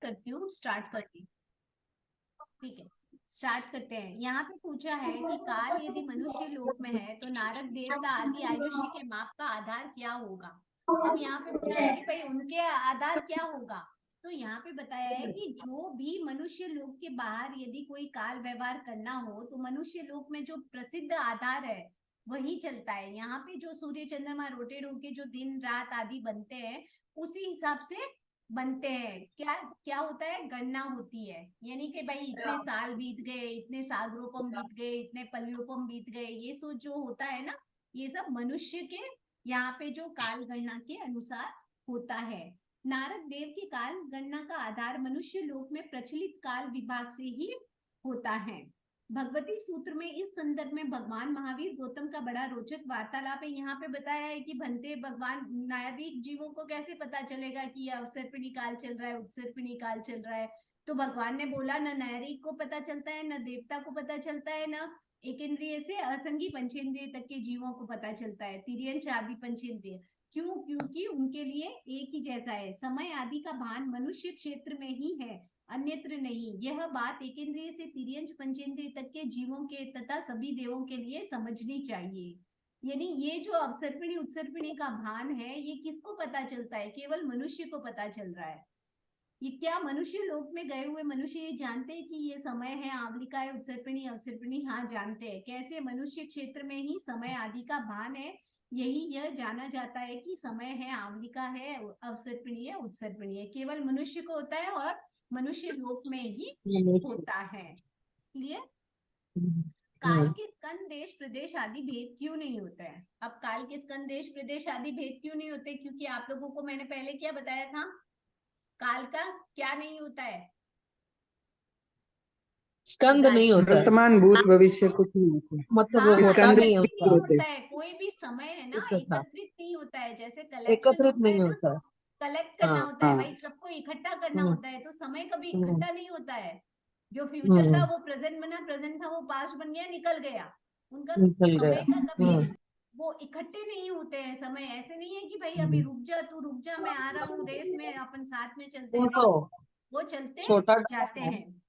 करती हूँ, स्टार्ट करती। ठीक है, स्टार्ट करते हैं। यहाँ पे पूछा है कि काल यदि मनुष्य लोक में है तो नारद देवता आदि आयुष्य के माप का आधार क्या होगा। अब यहाँ पे पूछा है कि भाई उनके आधार क्या होगा। तो यहाँ पे बताया है कि जो भी मनुष्य लोक के बाहर यदि कोई काल व्यवहार करना हो तो मनुष्य लोक में जो प्रसिद्ध आधार है वही चलता है। यहाँ पे जो सूर्य चंद्रमा रोटेट होके जो दिन रात आदि बनते हैं उसी हिसाब से बनते हैं। क्या क्या होता है, गणना होती है। यानी कि भाई इतने साल बीत गए, इतने सागरोपम बीत गए, इतने पल्योपम बीत गए, ये सब जो होता है ना, ये सब मनुष्य के यहाँ पे जो काल गणना के अनुसार होता है। नारद देव की काल गणना का आधार मनुष्य लोक में प्रचलित काल विभाग से ही होता है। भगवती सूत्र में इस संदर्भ में भगवान महावीर गौतम का बड़ा रोचक वार्तालाप है। यहाँ पे बताया है कि भंते भगवान नायादिक जीवों को कैसे पता चलेगा कि यह अवसर्पिणी काल चल रहा है, उत्सर्पिणी काल चल रहा है। तो भगवान ने बोला न नायादिक को पता चलता है, न देवता को पता चलता है, न एक इंद्रिय से असंगी पंचेंद्रिय तक के जीवों को पता चलता है, तिर्यंच आदि पंचेंद्रिय। क्यों? क्योंकि उनके लिए एक ही जैसा है। समय आदि का भान मनुष्य क्षेत्र में ही है, अन्यत्र नहीं। यह बात एकेंद्रिय से तिर्यंच पंचेंद्रिय तक के जीवों के तथा सभी देवों के लिए समझनी चाहिए। यानी ये जो अवसर्पिणी उत्सर्पिणी का भान है ये किसको पता चलता है? केवल मनुष्य को पता चल रहा है। ये क्या मनुष्य लोक में गए हुए मनुष्य ये जानते हैं कि ये समय है, आवलिका है, उत्सर्पिणी अवसर्पिणी? हाँ, जानते हैं। कैसे? मनुष्य क्षेत्र में ही समय आदि का भान है। यही यह जाना जाता है कि समय है, आवलिका है, अवसर्पिणी है, उत्सर्पिणी है। केवल मनुष्य को होता है और मनुष्य लोक में ही होता है। क्लियर? काल के स्कंद देश प्रदेश आदि भेद क्यों नहीं होता है? अब काल के स्कंद देश प्रदेश आदि भेद क्यों नहीं होते? क्योंकि आप लोगों को मैंने पहले क्या बताया था, काल का क्या नहीं होता है? स्कंद नहीं होता है, वर्तमान भूत भविष्य कुछ नहीं होता, मतलब हाँ, होता स्कंद नहीं नहीं होता, होता है। कोई भी समय है ना एकत्रित नहीं होता है। जैसे कलेक्शन एकत्रित होता नहीं है ना, होता है। कलेक्ट करना हाँ। होता है भाई, सबको इकट्ठा करना होता है। तो समय कभी हम्म, इकट्ठा नहीं होता है। जो फ्यूचर था हम्म, वो प्रेजेंट बना, प्रेजेंट था वो पास्ट बन गया, निकल गया। उनका निकल समय गया। का कभी वो इकट्ठे नहीं होते हैं। समय ऐसे नहीं है कि भाई अभी रुक जा, तू रुक जा, मैं आ रहा हूँ, रेस में अपन साथ में चलते हैं। नहीं, तो वो चलते छोटा जाते है, हैं।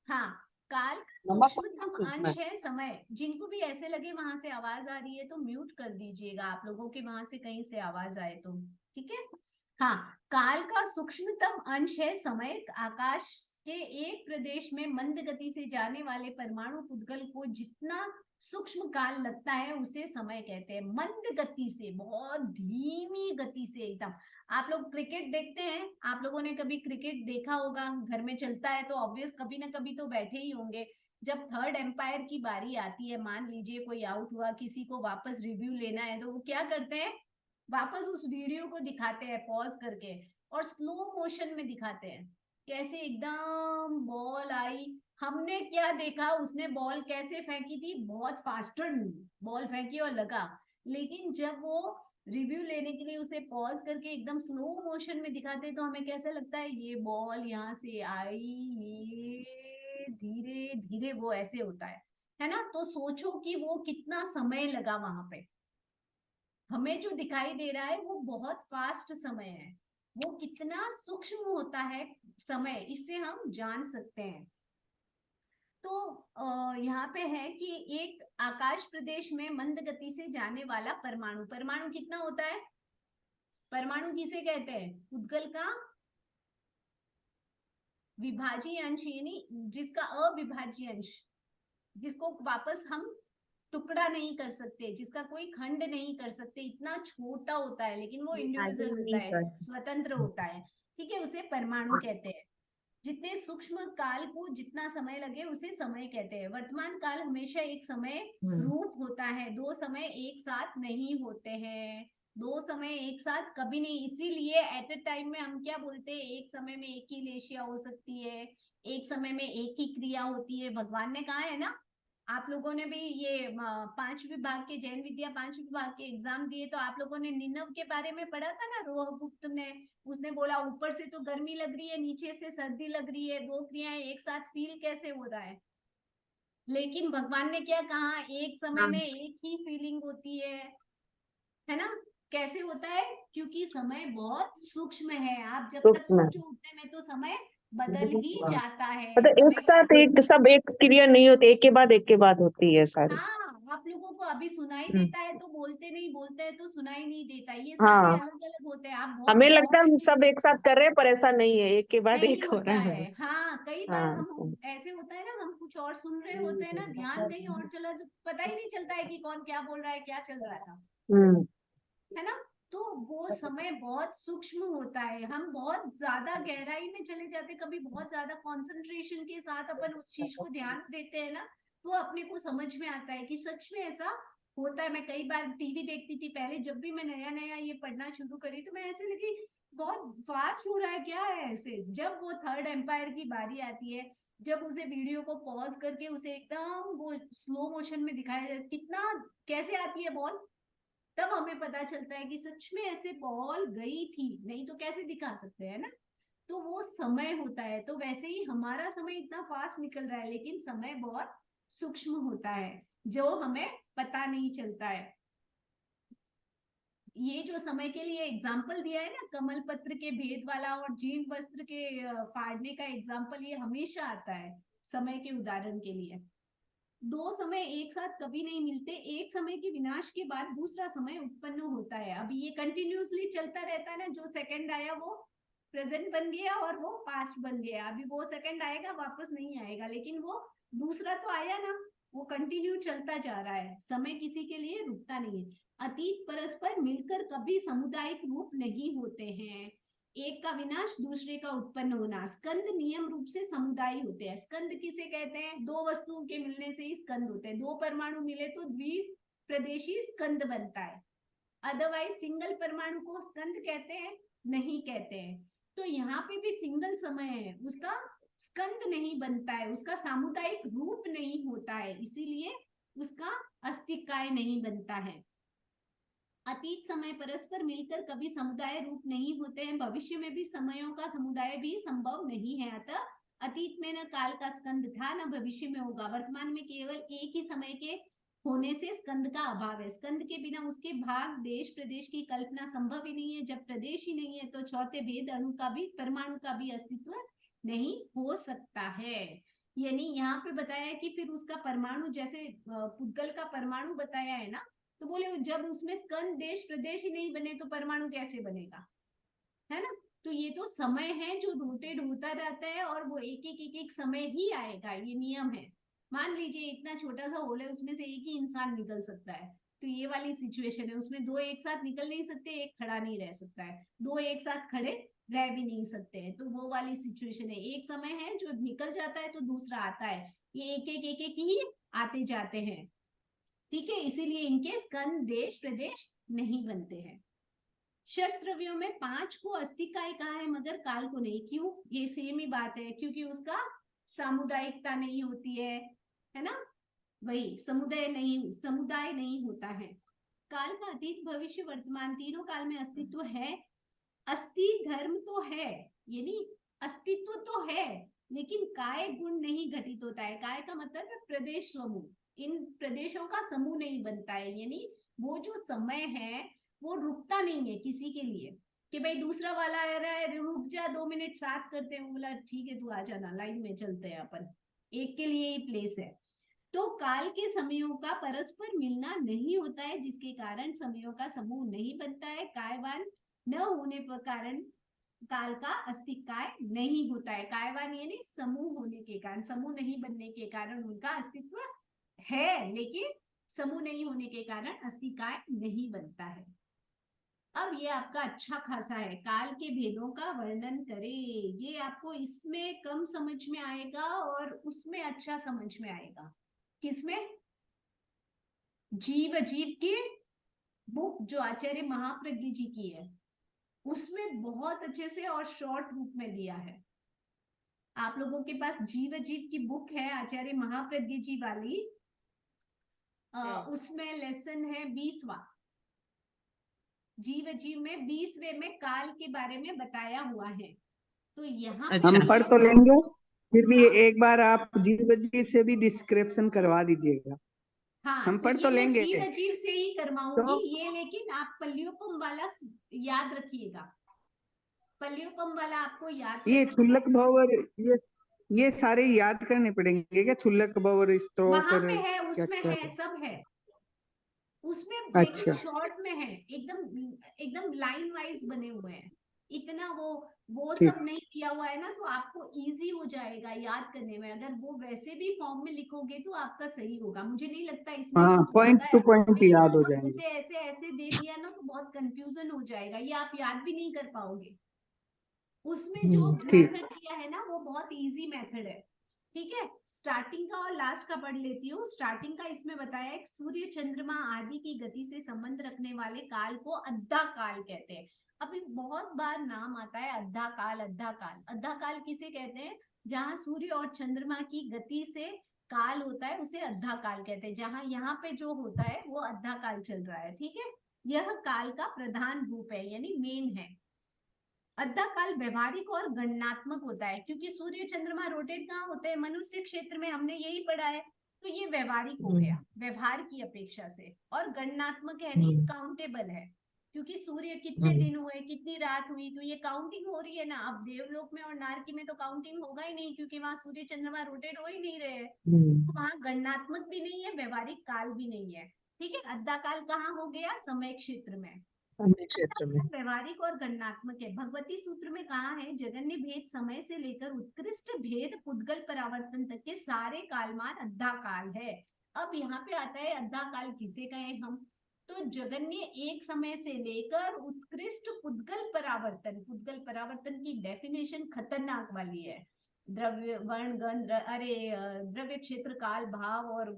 हाँ, काल का नमक सूक्ष्मतम सूक्ष्म है। अंश है समय। जिनको भी ऐसे लगे वहां से आवाज आ रही है तो म्यूट कर दीजिएगा, आप लोगों के वहां से कहीं से आवाज आए तो। ठीक है? हाँ, काल का सूक्ष्मतम अंश है समय। आकाश के एक प्रदेश में मंद गति से जाने वाले परमाणु पुद्गल को जितना सूक्ष्म काल लगता है उसे समय कहते हैं। मंद गति से, बहुत धीमी गति से एकदम। आप लोग क्रिकेट देखते हैं, आप लोगों ने कभी क्रिकेट देखा होगा, घर में चलता है तो ऑब्वियस कभी ना कभी तो बैठे ही होंगे। जब थर्ड एम्पायर की बारी आती है, मान लीजिए कोई आउट हुआ, किसी को वापस रिव्यू लेना है, तो वो क्या करते हैं, वापस उस वीडियो को दिखाते हैं पॉज करके और स्लो मोशन में दिखाते हैं। कैसे एकदम बॉल आई, हमने क्या देखा, उसने बॉल कैसे फेंकी थी, बहुत फास्टर बॉल फेंकी और लगा। लेकिन जब वो रिव्यू लेने के लिए उसे पॉज करके एकदम स्लो मोशन में दिखाते हैं तो हमें कैसा लगता है, ये बॉल यहाँ से आई, ये धीरे धीरे, वो ऐसे होता है ना? तो सोचो कि वो कितना समय लगा वहां पे। हमें जो दिखाई दे रहा है वो बहुत फास्ट समय है, वो कितना सूक्ष्म होता है समय, इससे हम जान सकते हैं। तो यहाँ पे है कि एक आकाश प्रदेश में मंद गति से जाने वाला परमाणु, परमाणु कितना होता है? परमाणु किसे कहते हैं? उद्गल का विभाज्य अंश, यानी जिसका अविभाज्य अंश, जिसको वापस हम टुकड़ा नहीं कर सकते, जिसका कोई खंड नहीं कर सकते, इतना छोटा होता है लेकिन वो इंडिविजुअल होता है, स्वतंत्र होता है। ठीक है, उसे परमाणु कहते हैं। जितने सूक्ष्म काल को जितना समय लगे उसे समय कहते हैं। वर्तमान काल हमेशा एक समय रूप होता है, दो समय एक साथ नहीं होते हैं। दो समय एक साथ कभी नहीं, इसीलिए एट अ टाइम में हम क्या बोलते हैं, एक समय में एक ही लेशिया हो सकती है, एक समय में एक ही क्रिया होती है। भगवान ने कहा है ना, आप लोगों ने भी ये 5 विभाग के, जैन विद्या 5 विभाग के एग्जाम दिए तो आप लोगों ने निनव के बारे में पढ़ा था ना, रोहगुप्त ने, उसने बोला ऊपर से तो गर्मी लग रही है, नीचे से सर्दी लग रही है, दो क्रियाएं एक साथ फील कैसे हो रहा है? लेकिन भगवान ने क्या कहा, एक समय में एक ही फीलिंग होती है ना? कैसे होता है? क्योंकि समय बहुत सूक्ष्म है। आप जब तक सोचो उतने में तो समय बदल ही जाता है मतलब समय एक के साथ एक सब एक क्रिया नहीं होती, एक के बाद होती है सारी। हाँ, आप लोगों को अभी सुनाई हम्म। देता है तो बोलते नहीं, बोलते हैं तो सुनाई नहीं देता, ये सारे हाँ, अलग अलग होते हैं। आप बहुत हमें लगता है गौर हम से सब एक साथ कर रहे हैं, पर ऐसा नहीं है, एक के बाद नहीं एक हो होता रहा है। है। हाँ, कई बार हाँ। हम ऐसे होता है ना, हम कुछ और सुन रहे होते हैं ना, ध्यान कहीं और चला, तो पता ही नहीं चलता है कि कौन क्या बोल रहा है, क्या चल रहा था, हम्म। है ना। तो वो समय बहुत सूक्ष्म होता है, हम बहुत ज्यादा गहराई में चले जाते, कभी बहुत ज्यादा कंसंट्रेशन के साथ अपन उस चीज को ध्यान देते हैं ना, तो अपने को समझ में आता है कि सच में ऐसा होता है। मैं कई बार टीवी देखती थी पहले, जब भी मैं नया नया ये पढ़ना शुरू करी तो मैं ऐसे लगी बहुत फास्ट हो रहा है, क्या है ऐसे। जब वो थर्ड एम्पायर की बारी आती है, जब उसे वीडियो को पॉज करके उसे एकदम वो स्लो मोशन में दिखाया जाए कितना कैसे आती है बॉल, तब हमें पता चलता है कि सच में ऐसे बॉल गई थी, नहीं तो कैसे दिखा सकते हैं ना। तो वो समय होता है। तो वैसे ही हमारा समय इतना फास्ट निकल रहा है, लेकिन समय बहुत सूक्ष्म होता है जो हमें पता नहीं चलता है। ये जो समय के लिए एग्जाम्पल दिया है ना, कमल पत्र के भेद वाला और जीर्ण वस्त्र के फाड़ने का एग्जाम्पल, ये हमेशा आता है समय के उदाहरण के लिए। दो समय एक साथ कभी नहीं मिलते, एक समय के विनाश के बाद दूसरा समय उत्पन्न होता है। अभी ये कंटिन्यूसली चलता रहता है ना, जो सेकंड आया वो प्रेजेंट बन गया और वो पास्ट बन गया, अभी वो सेकंड आएगा वापस नहीं आएगा, लेकिन वो दूसरा तो आया ना, वो कंटिन्यू चलता जा रहा है। समय किसी के लिए रुकता नहीं है। अतीत परस्पर मिलकर कभी सामुदायिक रूप नहीं होते हैं। एक का विनाश, दूसरे का उत्पन्न होना। स्कंद नियम रूप से समुदाय होते हैं। स्कंद किसे कहते हैं? दो वस्तुओं के मिलने से ही स्कंद होते हैं। दो परमाणु मिले तो द्वीप प्रदेशी स्कंद बनता है, अदरवाइज सिंगल परमाणु को स्कंद कहते हैं? नहीं कहते हैं। तो यहाँ पे भी सिंगल समय है, उसका स्कंद नहीं बनता है, उसका सामुदायिक रूप नहीं होता है, इसीलिए उसका अस्तिकाय नहीं बनता है। अतीत समय परस्पर मिलकर कभी समुदाय रूप नहीं होते हैं, भविष्य में भी समयों का समुदाय भी संभव नहीं है। अतः अतीत में न काल का स्कंद था, न भविष्य में होगा। वर्तमान में केवल एक ही समय के होने से स्कंद का अभाव है। स्कंद के बिना उसके भाग देश प्रदेश की कल्पना संभव ही नहीं है। जब प्रदेश ही नहीं है तो चौथे भेद अणु का भी, परमाणु का भी अस्तित्व नहीं हो सकता है। यानी यहाँ पे बताया है कि फिर उसका परमाणु, जैसे पुद्गल का परमाणु बताया है ना, तो बोले जब उसमें स्कंद देश प्रदेश ही नहीं बने तो परमाणु कैसे बनेगा, है ना। तो ये तो समय है जो रोटेट होता रहता है और वो एक समय ही आएगा, ये नियम है। मान लीजिए इतना छोटा सा होल है, उसमें से एक ही इंसान निकल सकता है, तो ये वाली सिचुएशन है, उसमें दो एक साथ निकल नहीं सकते, एक खड़ा नहीं रह सकता है, दो एक साथ खड़े रह भी नहीं सकते हैं, तो वो वाली सिचुएशन है। एक समय है जो निकल जाता है तो दूसरा आता है, ये एक एक ही आते जाते हैं, ठीक है। इसीलिए इनके स्कंद देश प्रदेश नहीं बनते हैं। षट द्रव्यों में 5 को अस्तिकाय कहा है मगर काल को नहीं। क्यों? ये सेम ही बात है, क्योंकि उसका सामुदायिकता नहीं होती है ना, वही समुदाय नहीं होता है। काल का अतीत भविष्य वर्तमान तीनों काल में अस्तित्व है। अस्थि धर्म तो है, यानी अस्तित्व तो है, लेकिन काय गुण नहीं घटित होता है। काय का मतलब है प्रदेश समूह, इन प्रदेशों का समूह नहीं बनता है, यानी वो जो समय है वो रुकता नहीं है किसी के लिए कि भाई दूसरा वाला आ रहा है, रुक जा 2 मिनट साथ करते हैं, बोला ठीक है तू आ जाना, लाइन में चलते हैं अपन, एक के लिए ही प्लेस है। तो काल के समयों का परस्पर मिलना नहीं होता है, जिसके कारण समयों का समूह नहीं बनता है। कायवान न होने पर कारण काल का अस्तित्व नहीं होता है। कायवान यानी समूह होने के कारण, समूह नहीं बनने के कारण उनका अस्तित्व है, लेकिन समूह नहीं होने के कारण अस्तित्व नहीं बनता है। अब ये आपका अच्छा खासा है, काल के भेदों का वर्णन करें। ये आपको इसमें कम समझ में आएगा और उसमें अच्छा समझ में आएगा। किसमें? जीव अजीव की बुक जो आचार्य महाप्रज्ञ जी की है, उसमें बहुत अच्छे से और शॉर्ट रूप में दिया है। आप लोगों के पास जीव अजीव की बुक है आचार्य महाप्रज्ञ जी वाली, उसमें लेसन है 20वां। जीव अजीव में 20वें में काल के बारे में बताया हुआ है। तो यहाँ अच्छा। हम पढ़ तो लेंगे, फिर भी हाँ एक बार आप जीव अजीब से भी डिस्क्रिप्शन करवा दीजिएगा। हाँ, हम तो पढ़ ये तो मैं लेंगे जीव अजीव से ही करवाऊंगी तो ये, लेकिन आप पल्लियोपम वाला याद रखिएगा। पल्लियोपम वाला आपको याद ये करना क्षुल्लक है। भवर, ये सारे याद करने पड़ेंगे क्या? क्षुल्लक भवर, वहां स्तोत्र, पे है, क्या उसमें क्या है, है? सब है उसमें, लेकिन अच्छा। शॉर्ट में है, एकदम एकदम लाइन वाइज बने हुए हैं। इतना वो सब ठीक। नहीं किया हुआ है ना, तो आपको इजी हो जाएगा याद करने में। अगर वो वैसे भी फॉर्म में लिखोगे तो आपका सही होगा। मुझे नहीं लगता इसमें हाँ, कुछ पॉइंट ज्यादा टू है, पॉइंट लेकिन याद हो बहुत जाएंगे। ऐसे ऐसे ऐसे दे दिया ना तो बहुत कंफ्यूजन हो जाएगा, ये आप याद भी नहीं कर पाओगे। उसमें जो ठीक। मेथड दिया है ना वो बहुत इजी मेथड है। ठीक है, स्टार्टिंग का और लास्ट का पढ़ लेती हूँ। स्टार्टिंग का इसमें बताया है, सूर्य चंद्रमा आदि की गति से संबंध रखने वाले काल को अद्धा काल कहते हैं। अभी बहुत बार नाम आता है अद्धा काल, अद्धा काल। अद्धा काल किसे कहते हैं? जहां सूर्य और चंद्रमा की गति से काल होता है उसे अद्धा काल कहते हैं। जहां यहाँ पे जो होता है वो अद्धा काल चल रहा है। ठीक है, यह काल का प्रधान रूप है, यानी मेन है। अद्धा काल व्यवहारिक और गणनात्मक होता है, क्योंकि सूर्य चंद्रमा रोटेट कहाँ होते हैं? मनुष्य क्षेत्र में, हमने यही पढ़ा है। तो ये व्यवहारिक हो गया, व्यवहार की अपेक्षा से। और गणनात्मक यानी काउंटेबल है, क्योंकि सूर्य कितने दिन हुए, कितनी रात हुई, तो ये काउंटिंग हो रही है ना। अब देवलोक में और नारकी में तो काउंटिंग होगा ही नहीं, क्योंकि वहां सूर्य चंद्रमा रोटेट हो ही नहीं रहे हैं। तो वहां गणनात्मक भी नहीं है, व्यवहारिक काल भी नहीं है। ठीक है, अद्धा काल कहाँ हो गया? समय क्षेत्र में। क्षेत्र में। व्यवहारिक और गणनात्मक है। भगवती सूत्र में कहा है, जगन्य भेद समय से लेकर उत्कृष्ट भेद पुद्गल परावर्तन तक के सारे कालमान अद्धा काल है। अब यहाँ पे आता है अद्धा काल किसे कहें हम? तो जगन्य एक समय से लेकर उत्कृष्ट पुद्गल परावर्तन। पुद्गल परावर्तन की डेफिनेशन खतरनाक वाली है। द्रव्य वर्ण गण अरे द्रव्य क्षेत्र काल भाव और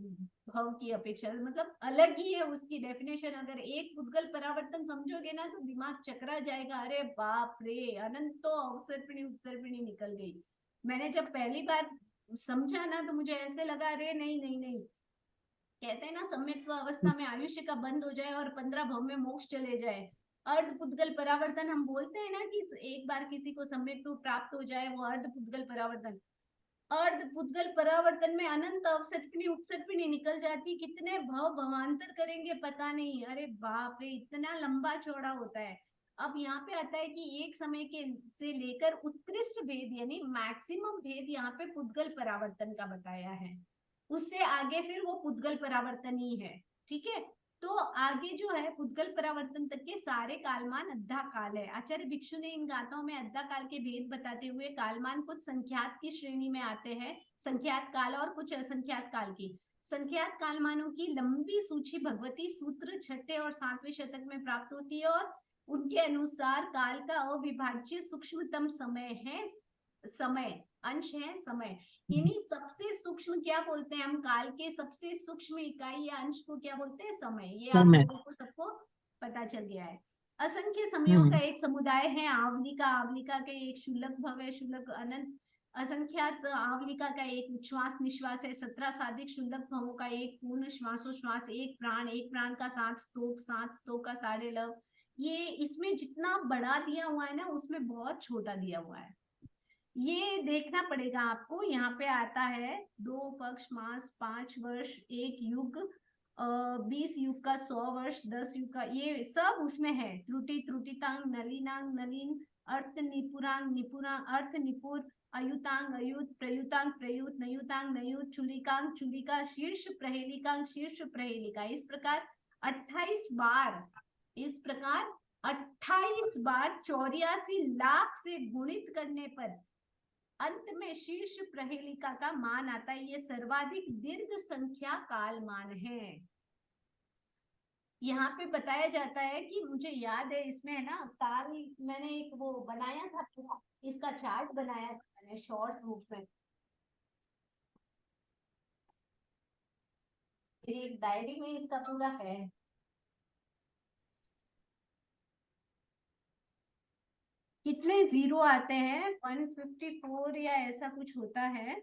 भव की अपेक्षा, मतलब अलग ही है उसकी डेफिनेशन। अगर एक पुद्गल परावर्तन समझोगे ना तो दिमाग चकरा जाएगा। अरे बाप रे, अनंत तो अवसर्पिणी उत्सर्पिणी निकल गई। मैंने जब पहली बार समझा ना तो मुझे ऐसे लगा, अरे नहीं नहीं नहीं, कहते हैं ना सम्यक अवस्था में आयुष्य का बंद हो जाए और 15 भव में मोक्ष चले जाए। अर्ध पुद्गल परावर्तन हम बोलते हैं ना, कि एक बार किसी को सम्यक तो प्राप्त हो जाए, वो अर्ध पुद्गल परावर्तन। अर्ध पुद्गल परावर्तन में अनंत अवसर्पिणी उपसर्पिणी निकल जाती, कितने भव भवांतर करेंगे पता नहीं। अरे बाप रे, इतना लंबा चौड़ा होता है। अब यहाँ पे आता है कि एक समय के से लेकर उत्कृष्ट भेद यानी मैक्सिमम भेद यहाँ पे पुद्गल परावर्तन का बताया है। उससे आगे फिर वो पुद्गल परावर्तन ही है। ठीक है, तो आगे जो है पुद्गल परावर्तन तक के सारे कालमान अद्धा काल है। आचार्य भिक्षु ने इन गाथाओं में अद्धा काल के भेद बताते हुए कालमान कुछ संख्यात की श्रेणी में आते हैं, संख्यात काल, और कुछ असंख्यात काल की। संख्यात कालमानों की लंबी सूची भगवती सूत्र 6 और 7वें शतक में प्राप्त होती है, और उनके अनुसार काल का अविभाज्य सूक्ष्मतम समय है समय, अंश है समय। यानी सबसे सूक्ष्म क्या बोलते हैं हम? काल के सबसे सूक्ष्म इकाई या अंश को क्या बोलते हैं? समय। ये आप समय। लोगों को सबको पता चल गया है। असंख्य समयों का एक समुदाय है आवलिका। आवलिका के एक शुल्लक भव है, शुल्लक अनंत। असंख्यात आवलिका का एक उच्छ्वास निश्वास है। 17 साधिक शुल्लक भवों का एक पूर्ण श्वासोश्वास, एक प्राण का 7 स्तोक, 7 स्तोक का 6.5 लव। ये इसमें जितना बड़ा दिया हुआ है ना उसमें बहुत छोटा दिया हुआ है, ये देखना पड़ेगा आपको। यहाँ पे आता है 2 पक्ष मास, 5 वर्ष, 1 युग, 20 युग का 100 वर्ष, 10 युग का, ये सब उसमें है। त्रुटि त्रुटितांग, नलिनांग नलिन, अर्थ निपुरांग निपुरा, अर्थ निपुर, अयुतांग अयुत, प्रयुतांग प्रयुत, नयुतांग नयुत, चुलिकांग चुलिका, शीर्ष प्रहेलिकांग शीर्ष प्रहेलिका। इस प्रकार 28 बार, इस प्रकार 28 बार 84 लाख से गुणित करने पर अंत में शीर्ष प्रहेलिका का मान आता है। ये सर्वाधिक दीर्घ संख्या काल मान है। यहाँ पे बताया जाता है कि मुझे याद है इसमें है ना काल, मैंने एक वो बनाया था पूरा, इसका चार्ट बनाया था मैंने शॉर्ट रूप में। एक डायरी में इसका पूरा है। कितने जीरो आते हैं? 154 या ऐसा कुछ होता है।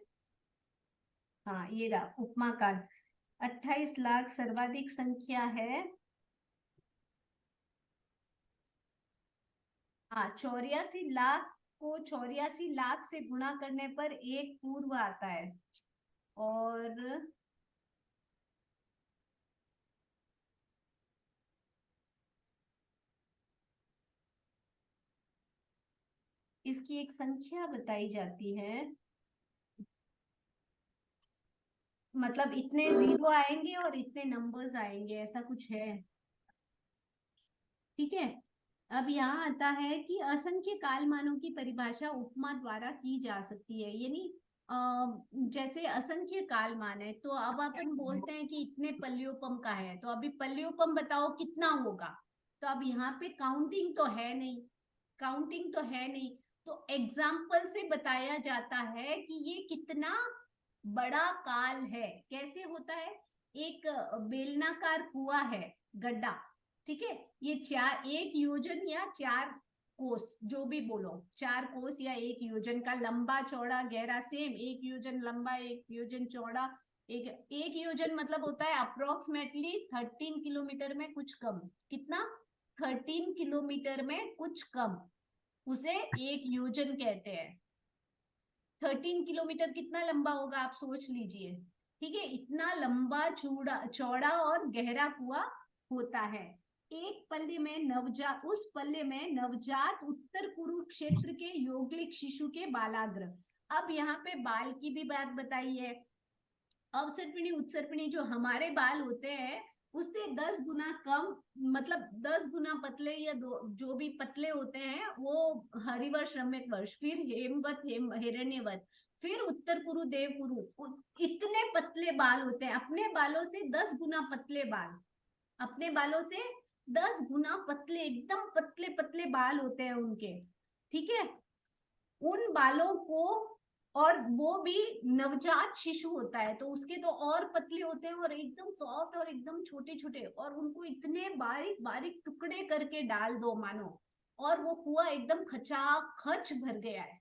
हाँ ये रहा उपमा काल। 28 लाख सर्वाधिक संख्या है। हाँ, 84 लाख को 84 लाख से गुणा करने पर एक पूर्व आता है। और इसकी एक संख्या बताई जाती है, मतलब इतने जीरो आएंगे और इतने नंबर्स आएंगे, ऐसा कुछ है। ठीक है, अब यहाँ आता है कि असंख्य कालमानों की परिभाषा उपमा द्वारा की जा सकती है, यानी जैसे असंख्य कालमान है तो अब अपन बोलते हैं कि इतने पल्योपम का है, तो अभी पल्योपम बताओ कितना होगा। तो अब यहाँ पे काउंटिंग तो है नहीं, काउंटिंग तो है नहीं, तो एग्जाम्पल से बताया जाता है कि ये कितना बड़ा काल है। कैसे होता है, एक बेलनाकार कुआं है, गड्ढा, ठीक है, ये चार, एक योजन या चार कोस, जो भी बोलो, चार कोस या एक योजन का, लंबा चौड़ा गहरा सेम, एक योजन लंबा एक योजन चौड़ा, एक योजन मतलब होता है अप्रोक्सीमेटली 13 किलोमीटर में कुछ कम। कितना, 13 किलोमीटर में कुछ कम, उसे एक योजन कहते हैं। 13 किलोमीटर कितना लंबा होगा आप सोच लीजिए। ठीक है, इतना लंबा चौड़ा चौड़ा और गहरा कुआं होता है। एक पल्ले में नवजात, उस पल्ले में नवजात उत्तर कुरुक्षेत्र के यौगिक शिशु के बालाग्र। अब यहाँ पे बाल की भी बात बताई है। अवसर्पिणी उत्सर्पिणी जो हमारे बाल होते हैं उससे 10 गुना कम, मतलब 10 गुना पतले, या जो भी पतले होते हैं वो हरिवर्ष, रम्यक वर्ष, फिर हेमवत, हिरण्यवत, फिर उत्तर कुरु, देव कुरु, इतने पतले बाल होते हैं। अपने बालों से 10 गुना पतले बाल, अपने बालों से 10 गुना पतले, एकदम पतले पतले बाल होते हैं उनके। ठीक है, उन बालों को, और वो भी नवजात शिशु होता है तो उसके तो और पतले होते हैं और एकदम सॉफ्ट और एकदम छोटे छोटे, और उनको इतने बारीक बारीक टुकड़े करके डाल दो मानो, और वो कुआं एकदम खचाखच भर गया है।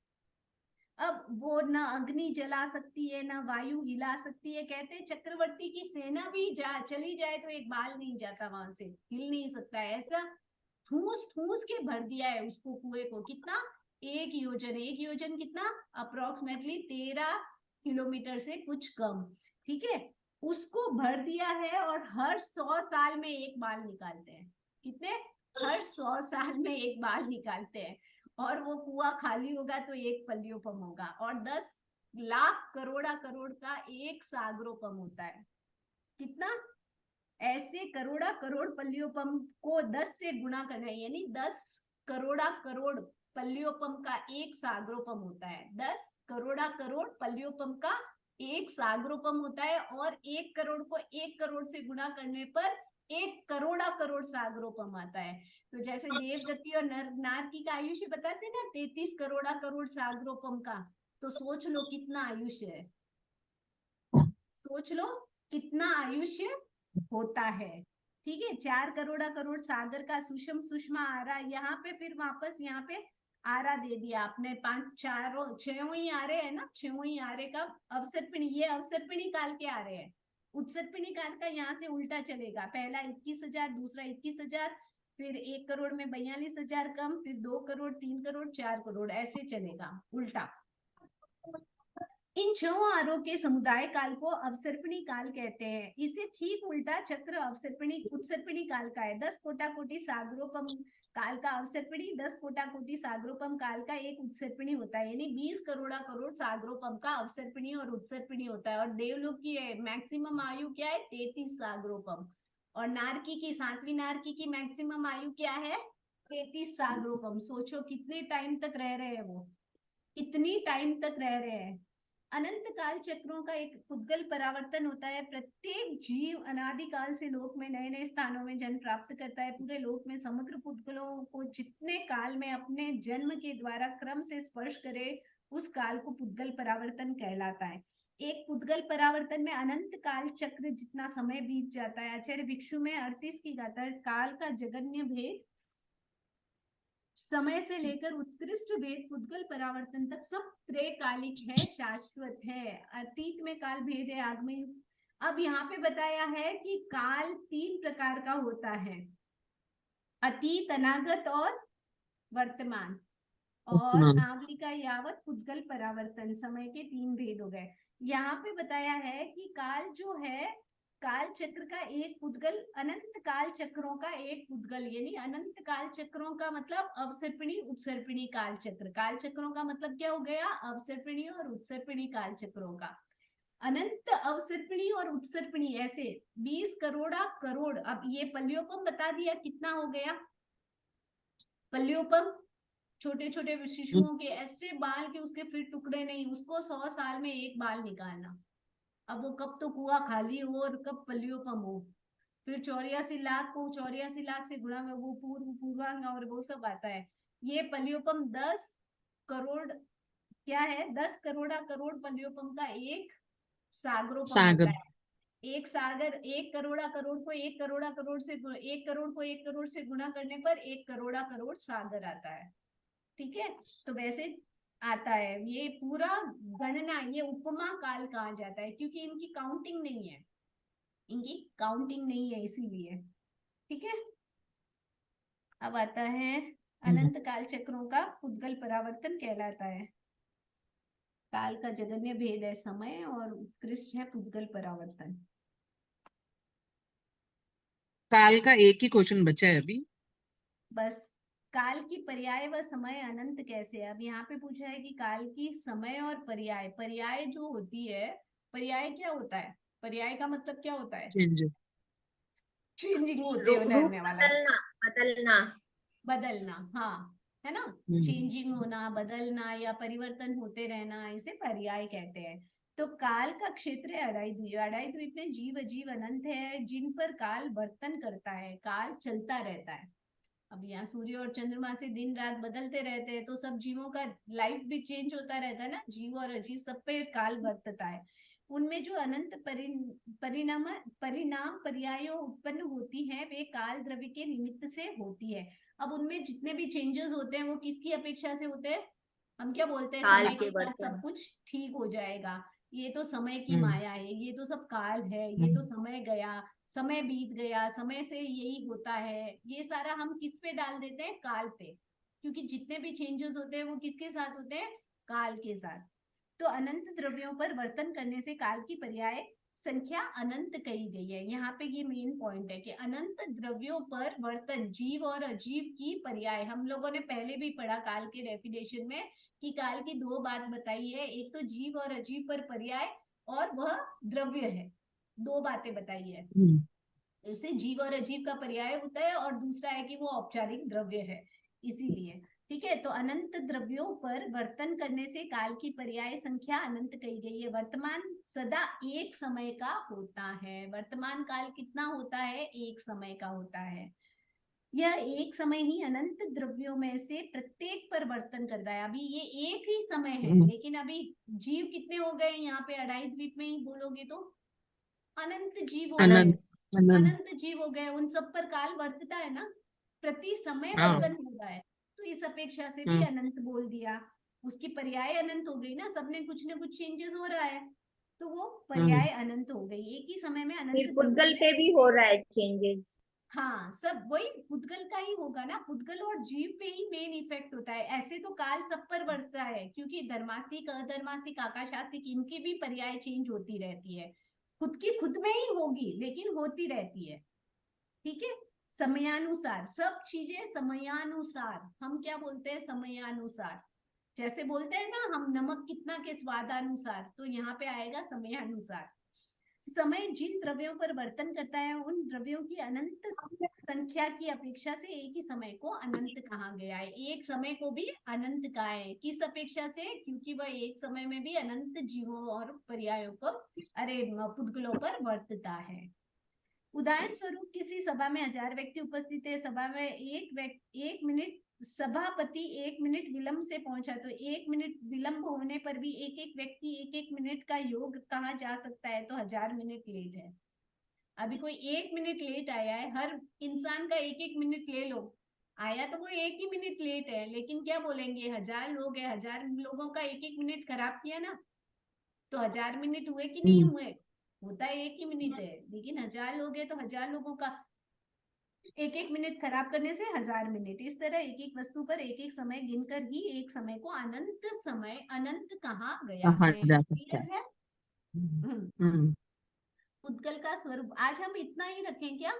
अब वो न अग्नि जला सकती है, न वायु हिला सकती है। कहते हैं चक्रवर्ती की सेना भी चली जाए तो एक बाल नहीं जाता वहां से, हिल नहीं सकता है। ऐसा ठूस ठूस के भर दिया है उसको, कुएं को। कितना, एक योजन, एक योजन कितना, अप्रोक्सीमेटली 13 किलोमीटर से कुछ कम। ठीक है, उसको भर दिया है, और हर 100 साल में एक बाल निकालते हैं। कितने, हर 100 साल में एक बाल निकालते हैं, और वो कुआं खाली होगा तो एक पल्योपम होगा, और 10 लाख करोड़ा करोड़ का एक सागरोपम होता है। कितना, ऐसे करोड़ा करोड़ पल्योपम को 10 से गुणा करना है, यानी 10 करोड़ा करोड़ पल्योपम का एक सागरोपम होता है। 10 करोड़ा करोड़ पल्योपम का एक सागरोपम होता है, और 1 करोड़ को 1 करोड़ से गुणा करने पर 1 करोड़ा करोड़ सागरोपम आता है। तो जैसे देवदत्ती और नारकी का आयुष्य बताते ना, 33 करोड़ा करोड़ सागरोपम का, तो सोच लो कितना आयुष्य है, सोच लो कितना आयुष्य होता है। ठीक है, 4 करोड़ा करोड़ सागर का सुषम सुषमा आरा, यहाँ पे फिर वापस यहाँ पे आरा दे दिया आपने, 5 चारों 6 ही आ रहे हैं ना, 6 ही आ रहे का अवसर्पिणी, ये अवसर्पिणी काल के आ रहे हैं। उत्सर्पिणी काल का यहाँ से उल्टा चलेगा, पहला 21,000, दूसरा 21,000, फिर 1 करोड़ में 42,000 कम, फिर 2 करोड़, 3 करोड़, 4 करोड़, ऐसे चलेगा उल्टा। इन 6 आरों के समुदाय काल को अवसर्पिणी काल कहते हैं। इसे ठीक उल्टा चक्र अवसर्पिणी उत्सर्पिणी काल का है। 10 कोटा कोटि सागरोपम काल का अवसर्पिणी, 10 कोटा कोटि सागरोपम काल का एक उत्सर्पिणी होता है, यानी 20 करोड़ा करोड़ सागरोपम का अवसर्पिणी और उत्सर्पिणी होता है। और देवलोक की मैक्सिमम आयु क्या है, 33 सागरोपम। और नारकी की, 7वीं नारकी की मैक्सिमम आयु क्या है, 33 सागरोपम। सोचो कितने टाइम तक रह रहे हैं वो, इतनी टाइम तक रह रहे हैं। अनंत काल चक्रों का एक पुद्गल परावर्तन होता है। प्रत्येक जीव अनादि काल से लोक में नए नए स्थानों में जन्म प्राप्त करता है। पूरे लोक में समग्र पुद्गलों को जितने काल में अपने जन्म के द्वारा क्रम से स्पर्श करे, उस काल को पुद्गल परावर्तन कहलाता है। एक पुद्गल परावर्तन में अनंत काल चक्र जितना समय बीत जाता है। आचार्य भिक्षु में 38 की गाथा है। काल का जगन्य भेद समय से लेकर उत्कृष्ट भेद पुद्गल परावर्तन तक सब त्रैकालिक है, शाश्वत है। अतीत में काल भेद है, आगमी। अब यहाँ पे बताया है कि काल 3 प्रकार का होता है, अतीत, अनागत और वर्तमान। और नागली का यावत पुद्गल परावर्तन, समय के 3 भेद हो गए। यहाँ पे बताया है कि काल जो है काल चक्र का एक पुद्गल, अनंत काल चक्रों का एक पुद्गल, यानी अनंत काल चक्रों का मतलब अवसर्पिणी उत्सर्पिणी काल चक्र। काल चक्रों का मतलब क्या हो गया? अवसर्पिणी और उत्सर्पिणी काल चक्रों का। अनंत अवसर्पिणी और उत्सर्पिणी ऐसे 20 करोड़ा करोड़। अब ये पल्योपम बता दिया कितना हो गया? पल्योपम छोटे छोटे शिशुओं के ऐसे बाल के उसके फिर टुकड़े नहीं, उसको 100 साल में एक बाल निकालना। अब वो कब तो कुआं खाली हो और कब पल्योपम हो। फिर 84 लाख को 84 लाख से गुणा में वो पूर्वांग और वो सब आता है। ये पल्योपम 10 करोड़ क्या है? 10 करोड़ा करोड़ पल्योपम का एक सागरोपम होता सागर। है। एक सागर, 1 करोड़ा करोड़ को 1 करोड़ा करोड़ से 1 करोड़ को 1 करोड़ से गुणा करने पर 1 करोड़ा करोड़ सागर आता है। ठीक है, तो वैसे आता है ये पूरा गणना। ये उपमा काल कहा जाता है क्योंकि इनकी काउंटिंग नहीं है, इनकी काउंटिंग नहीं है इसीलिए। ठीक है, अब आता है अनंत काल चक्रों का पुद्गल परावर्तन कहलाता है। काल का जगन्य भेद है समय और उत्कृष्ट है पुद्गल परावर्तन। काल का एक ही क्वेश्चन बचा है अभी। बस, काल की पर्याय व समय अनंत कैसे? अब यहाँ पे पूछा है कि काल की समय और पर्याय। पर्याय जो होती है, पर्याय क्या होता है? पर्याय का मतलब क्या होता है? चेंज। चेंजिंग होते रूप रहने वाला, बदलना, बदलना। बदलना, हाँ, है ना। चेंजिंग होना, बदलना या परिवर्तन होते रहना, इसे पर्याय कहते हैं। तो काल का क्षेत्र है अढ़ाई द्वीप। अढ़ाई द्वीप में जीव अजीव अनंत है जिन पर काल वर्तन करता है, काल चलता रहता है। अब यहाँ सूर्य और चंद्रमा से दिन रात बदलते रहते हैं, तो सब जीवों का लाइफ भी चेंज होता रहता है ना, जीव और अजीव सब पे काल वर्तता है। उनमें जो अनंत परिणाम पर्यायों उत्पन्न होती है वे काल द्रव्य के निमित्त से होती है। अब उनमें जितने भी चेंजेस होते हैं वो किसकी अपेक्षा से होते हैं? हम क्या बोलते हैं? काल समय के के साथ वर्तन। सब कुछ ठीक हो जाएगा, ये तो समय की माया है, ये तो सब काल है, ये तो समय गया, समय बीत गया, समय से यही होता है। ये सारा हम किस पे डाल देते हैं? काल पे, क्योंकि जितने भी चेंजेस होते हैं वो किसके साथ होते हैं? काल के साथ। तो अनंत द्रव्यों पर वर्तन करने से काल की पर्याय संख्या अनंत कही गई है। यहाँ पे ये मेन पॉइंट है कि अनंत द्रव्यों पर वर्तन, जीव और अजीव की पर्याय। हम लोगों ने पहले भी पढ़ा काल के डेफिनेशन में कि काल की दो बात बताई है, एक तो जीव और अजीव पर पर्याय और वह द्रव्य है, दो बातें बताई है। उससे जीव और अजीव का पर्याय होता है और दूसरा है कि वो औपचारिक द्रव्य है, इसीलिए। ठीक है, तो अनंत द्रव्यों पर वर्तन करने से काल की पर्याय संख्या अनंत कही गई है। वर्तमान सदा एक समय का होता है। वर्तमान काल कितना होता है? एक समय का होता है। यह एक समय ही अनंत द्रव्यों में से प्रत्येक पर वर्तन करता है। अभी ये एक ही समय है, लेकिन अभी जीव कितने हो गए यहाँ पे अढ़ाई द्वीप में ही बोलोगे तो? अनंत जीव हो गए, अनंत जीव हो गए, उन सब पर काल वर्तता है ना, प्रति समय वर्तन हो रहा है। तो इस अपेक्षा से भी अनंत बोल दिया, उसकी पर्याय अनंत हो गई ना, सबने कुछ ना कुछ चेंजेस हो रहा है, तो वो पर्याय अनंत हो गई। एक ही समय में फिर अनंत पुद्गल पे भी हो रहा है चेंजेस। हाँ, सब वही पुद्गल का ही होगा ना, पुद्गल और जीव पे ही मेन इफेक्ट होता है। ऐसे तो काल सब पर वर्तता है क्योंकि धर्मास्तिक, अधर्मास्तिक, आकाशास्तिक, इनकी भी पर्याय चेंज होती रहती है, खुद की खुद में ही होगी लेकिन होती रहती है। ठीक है, समयानुसार सब चीजें, समयानुसार। हम क्या बोलते हैं? समयानुसार। जैसे बोलते हैं ना हम नमक कितना के स्वादानुसार, तो यहाँ पे आएगा समयानुसार। समय जिन द्रव्यों पर वर्तन करता है उन द्रव्यों की अनंत संख्या की अपेक्षा से एक ही समय को अनंत कहा गया है। एक समय को भी अनंत कहा है, किस अपेक्षा से? क्योंकि वह एक समय में भी अनंत जीवों और पर्यायों पर, पुद्गलों पर वर्तता है। उदाहरण स्वरूप किसी सभा में 1000 व्यक्ति उपस्थित है, सभा में एक मिनट, सभापति 1 मिनट विलंब से पहुंचा, तो 1 मिनट विलंब होने पर भी एक एक व्यक्ति 1 मिनट का योग कहा जा सकता है, तो 1000 मिनट लेट है। अभी कोई 1 मिनट लेट आया है, हर इंसान का 1 मिनट ले लो, आया तो वो 1 ही मिनट लेट है, लेकिन क्या बोलेंगे? 1000 लोग है, 1000 लोगों का 1 मिनट खराब किया ना, तो 1000 मिनट हुए कि नहीं हुए? होता है 1 ही मिनट है, लेकिन 1000 लोग हैं तो 1000 लोगों का 1 मिनट खराब करने से 1000 मिनट। इस तरह एक एक वस्तु पर एक एक समय गिनकर ही एक समय को अनंत समय अनंत कहा गया है। क्लियर है? उद्गल का स्वरूप। आज हम इतना ही रखें क्या?